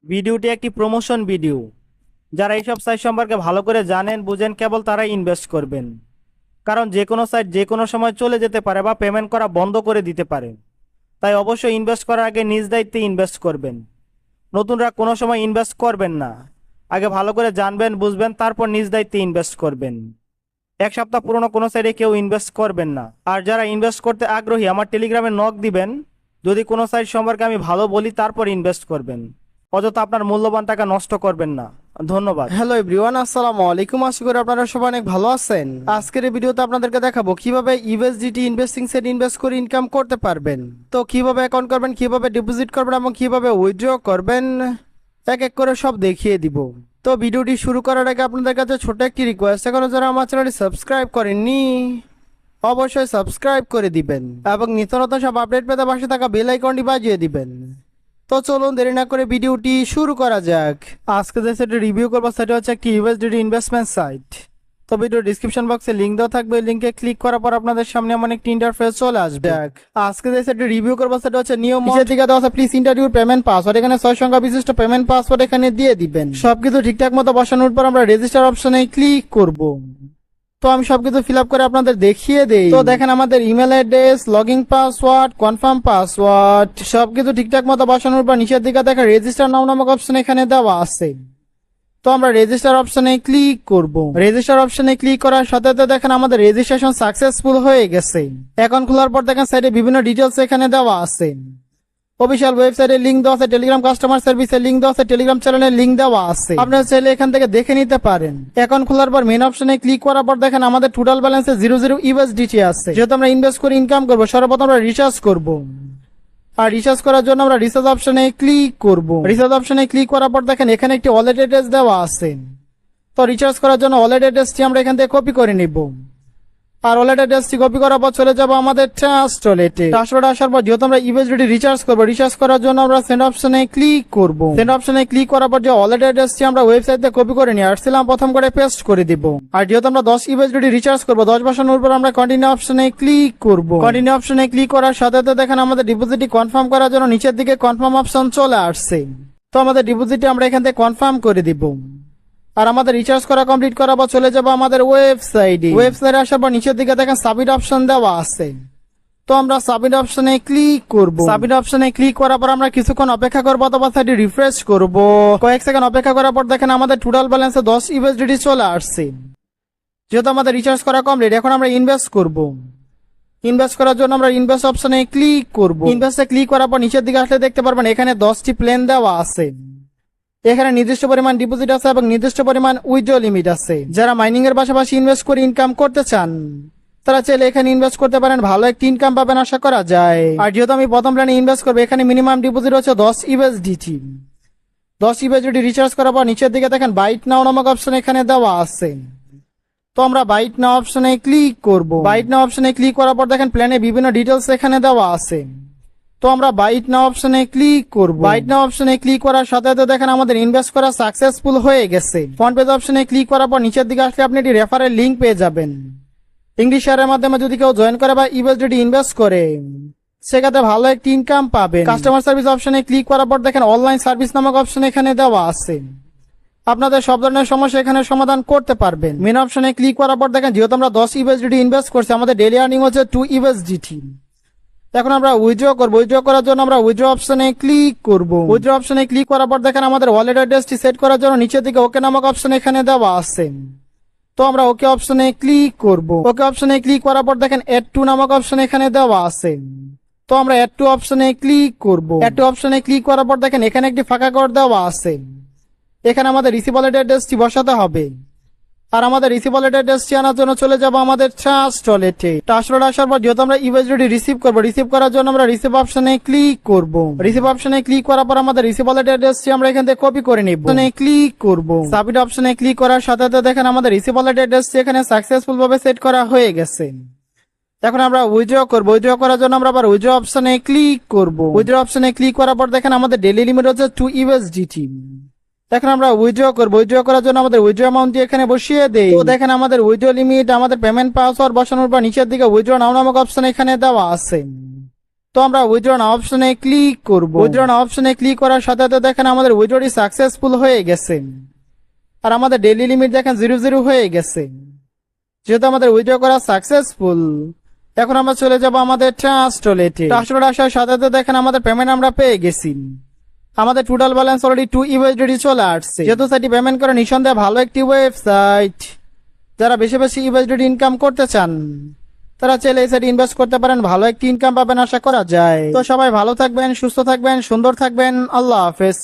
ভিডিওটি একটি promotion video. যারা এইসব সাইট সম্পর্কে ভালো করে জানেন বুঝেন কেবল তারাই ইনভেস্ট করবেন, কারণ যে কোনো সাইট যে কোনো সময় চলে যেতে পারে বা পেমেন্ট করা বন্ধ করে দিতে পারে। তাই অবশ্যই ইনভেস্ট করার আগে নিজ দায়িত্বে ইনভেস্ট করবেন। নতুনরা কোনো সময় ইনভেস্ট করবেন না, আগে ভালো করে জানবেন বুঝবেন তারপর নিজ দায়িত্বে ইনভেস্ট করবেন। এক সপ্তাহ পুরনো কোনো সাইটে কেউ ইনভেস্ট করবেন না। আর যারা ইনভেস্ট করতে আগ্রহী আমার টেলিগ্রামে নক দিবেন, যদি কোনো সাইট সম্পর্কে আমি ভালো বলি তারপর ইনভেস্ট করবেন। অযথা আপনার মূল্যবান টাকা নষ্ট করবেন না। ধন্যবাদ। হ্যালো এভরিওয়ান, আসসালামু আলাইকুম। আশা করি আপনারা সবাই অনেক ভালো আছেন। আজকের এই ভিডিওতে আপনাদেরকে দেখাবো কিভাবে ইউএসডিটি ইনভেস্টিং সেট ইনভেস্ট করে ইনকাম করতে পারবেন। তো কিভাবে অ্যাকাউন্ট করবেন, কিভাবে ডিপোজিট করবেন এবং কিভাবে উইথড্র করবেন এক এক করে সব দেখিয়ে দিব। তো ভিডিওটি শুরু করার আগে আপনাদের কাছে ছোট একটি রিকোয়েস্ট, এখনো যারা আমার চ্যানেলটি সাবস্ক্রাইব করেননি অবশ্যই সাবস্ক্রাইব করে দিবেন এবং নিত্য নতুন সব আপডেট পেতে পাশে থাকা বেল আইকনটি বাজিয়ে দিবেন। তো চলুন দেরি না করে ভিডিওটি শুরু করা যাক। আজকে যে সাইটে রিভিউ করবো সেটা হচ্ছে একটি ইউএসডিটি ইনভেস্টমেন্ট সাইট। তো ভিডিও ডিসক্রিপশন বক্সে লিংক দেওয়া থাকবে, লিংকে ক্লিক করার পর আপনাদের সামনে এমন একটি ইন্টারফেস চলে আসবে। আজকে যে সাইটে রিভিউ করবো সেটা হচ্ছে নিয়ম দিকে দেওয়া আছে প্লিজ ইন্টারভিউ পেমেন্ট পাসওয়ার্ড। এখানে 6 সংখ্যা বিশিষ্ট পেমেন্ট পাসওয়ার্ড এখানে দিয়ে দিবেন। সবকিছু ঠিকঠাক মতো বসানোর পর আমরা রেজিস্টার অপশনে ক্লিক করব। তো আমি সবকিছু ফিল আপ করে আপনাদের দেখিয়ে দেই। তো দেখেন আমাদের email address, login password, confirm password সবকিছু ঠিকঠাক মতো বসানোর পর নিচের দিকে দেখেন রেজিস্টার নাও নামক অপশন এখানে দেওয়া আছে। তো আমরা রেজিস্টার অপশনে ক্লিক করব। রেজিস্টার অপশনে ক্লিক করার সাথে সাথে দেখেন আমাদের রেজিস্ট্রেশন সাকসেসফুল হয়ে গেছে। অ্যাকাউন্ট খোলার পর দেখেন সাইডে বিভিন্ন ডিটেলস এখানে দেওয়া আছে। অফিসিয়াল ওয়েবসাইটের লিংক দেওয়া আছে, টেলিগ্রাম কাস্টমার সার্ভিসের লিংক দেওয়া আছে, টেলিগ্রাম চ্যানেলের লিংক দেওয়া আছে। আপনারা চাইলে এখান থেকে দেখে নিতে পারেন। অ্যাকাউন্ট খোলার পর মেন অপশনে ক্লিক করার পর দেখেন আমাদের টোটাল ব্যালেন্সে 00 ইউএসডিটি আছে। যেহেতু আমরা ইনভেস্ট করে ইনকাম করবো, সর্বপ্রথম আমরা রিচার্জ করব। আর রিচার্জ করার জন্য আমরা রিচার্জ অপশনে ক্লিক করব। রিচার্জ অপশনে ক্লিক করার পর দেখেন এখানে একটি ওয়ালেট অ্যাড্রেস দেওয়া আছে। তো রিচার্জ করার জন্য ওয়ালেট অ্যাড্রেসটি আমরা এখান থেকে কপি করে নিব। আর ওয়ালেট অ্যাড্রেসটি কপি করার পর চলে যাব আমাদের ট্রাস্ট ওয়ালেটে। ট্রাস্ট ওয়ালেটে আসার পর যেহেতু আমরা ইউএসডিটি রিচার্জ করব, রিচার্জ করার জন্য আমরা সেন্ড অপশনে ক্লিক করব। সেন্ড অপশনে ক্লিক করার পর যে ওয়ালেট অ্যাড্রেসটি আমরা ওয়েবসাইট থেকে কপি করে নিয়ে আসছিলাম প্রথম করে পেস্ট করে দিব। আর যেহেতু আমরা 10 ইউএসডিটি রিচার্জ করব, 10 বসানোর পর আমরা কন্টিনিউ অপশনে ক্লিক করব। কন্টিনিউ অপশনে ক্লিক করার সাথে সাথে দেখেন আমাদের ডিপোজিটটি কনফার্ম করার জন্য নিচের দিকে কনফার্ম অপশন চলে আসছে। তো আমাদের ডিপোজিটটি আমরা এখান থেকে কনফার্ম করে দিব। আর আমাদের রিচার্জ করা কমপ্লিট করার পর চলে যাব আমাদের ওয়েবসাইটে। ওয়েবসাইটে আসার পর নিচের দিকে দেখেন সাবমিট অপশন দেওয়া আছে। তো আমরা সাবমিট অপশনে ক্লিক করব। সাবমিট অপশনে ক্লিক করার পর আমরা কিছুক্ষণ অপেক্ষা করব অথবা সাইটে রিফ্রেশ করব। কয়েক সেকেন্ড অপেক্ষা করার পর দেখেন আমাদের টোটাল ব্যালেন্সে 10 ইউএসডিটি চলে আসছে। যেহেতু আমাদের রিচার্জ করা কমপ্লিট, এখন আমরা ইনভেস্ট করব। ইনভেস্ট করার জন্য আমরা ইনভেস্ট অপশনে ক্লিক করব। ইনভেস্টে ক্লিক করার পর নিচের দিকে আসলে দেখতে পারবেন এখানে 10টি প্ল্যান দেওয়া আছে। এখানে নির্দিষ্ট পরিমাণ ডিপোজিট আছে এবং নির্দিষ্ট পরিমাণ উইথড্র লিমিট আছে। যারা মাইনিং এর পাশাপাশি ইনভেস্ট করে ইনকাম করতে চান তারা চাইলে এখানে ইনভেস্ট করতে পারেন, ভালো একটি ইনকাম পাবেন আশা করা যায়। আর যেহেতু আমি প্রথম প্ল্যানে ইনভেস্ট করবো, এখানে মিনিমাম ডিপোজিট হচ্ছে 10 ইউএসডিটি। 10 ইউএসডিটি রিচার্জ করার পর নিচের দিকে দেখেন বাইট নাও নামক অপশন এখানে দেওয়া আছে। তো আমরা বাইট নাও অপশনে ক্লিক করব। বাইট নাও অপশনে ক্লিক করার পর দেখেন প্ল্যানে বিভিন্ন ডিটেলস এখানে দেওয়া আছে। তো আমরা বাইট নাও অপশনে ক্লিক করব। বাইট নাও অপশনে ক্লিক করার সাথে সাথে দেখেন আমাদের ইনভেস্ট করা সাকসেসফুল হয়ে গেছে। ফ্রন্ট পেজ অপশনে ক্লিক করার পর নিচের দিকে আসলে আপনি একটি রেফারেল লিংক পেয়ে যাবেন। ইংলিশ শেয়ারের মাধ্যমে যদি কেউ জয়েন করে বা ইউএসডিটি ইনভেস্ট করে সেক্ষেত্রে ভালো একটি ইনকাম পাবেন। কাস্টমার সার্ভিস অপশনে ক্লিক করার পর দেখেন অনলাইন সার্ভিস নামক অপশন এখানে দেওয়া আছে। আপনাদের সব ধরনের সমস্যা এখানে সমাধান করতে পারবেন। মেন অপশনে ক্লিক করার পর দেখেন যেহেতু আমরা 10 ইউএসডিটি ইনভেস্ট করছি, আমাদের ডেইলি আর্নিং হচ্ছে 2 ইউএসডিটি। এখন আমরা উইথড্র করব। উইথড্র করার জন্য আমরা উইথড্র অপশনে ক্লিক করব। উইথড্র অপশনে ক্লিক করার পর দেখেন আমাদের ওয়ালেট অ্যাড্রেসটি সেট করার জন্য নিচের দিকে ওকে নামক অপশন এখানে দেওয়া আছে। তো আমরা ওকে অপশনে ক্লিক করব। ওকে অপশনে ক্লিক করার পর দেখেন অ্যাড টু নামক অপশন এখানে দেওয়া আছে। তো আমরা অ্যাড টু অপশনে ক্লিক করব। অ্যাড টু অপশনে ক্লিক করার পর দেখেন এখানে একটি ফাঁকা ঘর দেওয়া আছে। এখানে আমাদের রিসিভ ওয়ালেট অ্যাড্রেসটি বসাতে হবে। আর আমাদের রিসিভ ওয়ালেট অ্যাড্রেসটি আনার জন্য চলে যাব আমাদের ট্রাস্ট ওয়ালেটে। ট্রাস্ট ওয়ালেটে আসার পর যেহেতু আমরা ইউএসডিটি রিসিভ করব, রিসিভ করার জন্য আমরা রিসিভ অপশনে ক্লিক করব। রিসিভ অপশনে ক্লিক করার পর আমাদের রিসিভ ওয়ালেট অ্যাড্রেসটি আমরা এখান থেকে কপি করে নিব। অপশনে ক্লিক করব। সাবমিট অপশনে ক্লিক করার সাথে সাথে দেখেন আমাদের রিসিভ ওয়ালেট অ্যাড্রেসটি এখানে সাকসেসফুল ভাবে সেট করা হয়ে গেছে। এখন আমরা উইথড্র করব। উইথড্র করার জন্য আমরা আবার উইথড্র অপশনে ক্লিক করব। উইথড্র অপশনে ক্লিক করার পর দেখেন আমাদের ডেইলি লিমিট হচ্ছে 2 ইউএসডিটি। এখন আমরা উইথড্র করব। উইথড্র করার জন্য আমাদের উইথড্র অ্যামাউন্টটি এখানে বসিয়ে দেই। তো দেখেন আমাদের উইথড্র লিমিট, আমাদের পেমেন্ট পাসওয়ার্ড বসানোর পর নিচের দিকে উইথড্র নাও নামক অপশন এখানে দেওয়া আছে। তো আমরা উইথড্র নাও অপশনে ক্লিক করব। উইথড্র নাও অপশনে ক্লিক করার সাথে সাথে দেখেন আমাদের উইথড্রটি সাকসেসফুল হয়ে গেছে আর আমাদের ডেইলি লিমিট দেখেন 00 হয়ে গেছে। যেহেতু আমাদের উইথড্র করা সাকসেসফুল, এখন আমরা চলে যাব আমাদের ট্রাস্ট ওয়ালেটে। ট্রাস্ট ওয়ালেট আসার সাথে সাথে দেখেন আমাদের পেমেন্ট আমরা পেয়ে গেছি। আমাদের টোটাল ব্যালেন্স অলরেডি 2 ইউএসডি চলে আসছে। যেহেতু সেটি পেমেন্ট করে নিঃসন্দেহে ভালো একটি ওয়েবসাইট। যারা বেশি বেশি ইউএসডি ইনকাম করতে চান তারা চাইলে এই সাইটে ইনভেস্ট করতে পারেন, ভালো একটি ইনকাম পাবেন আশা করা যায়। তো সবাই ভালো থাকবেন, সুস্থ থাকবেন, সুন্দর থাকবেন। আল্লাহ হাফেজ।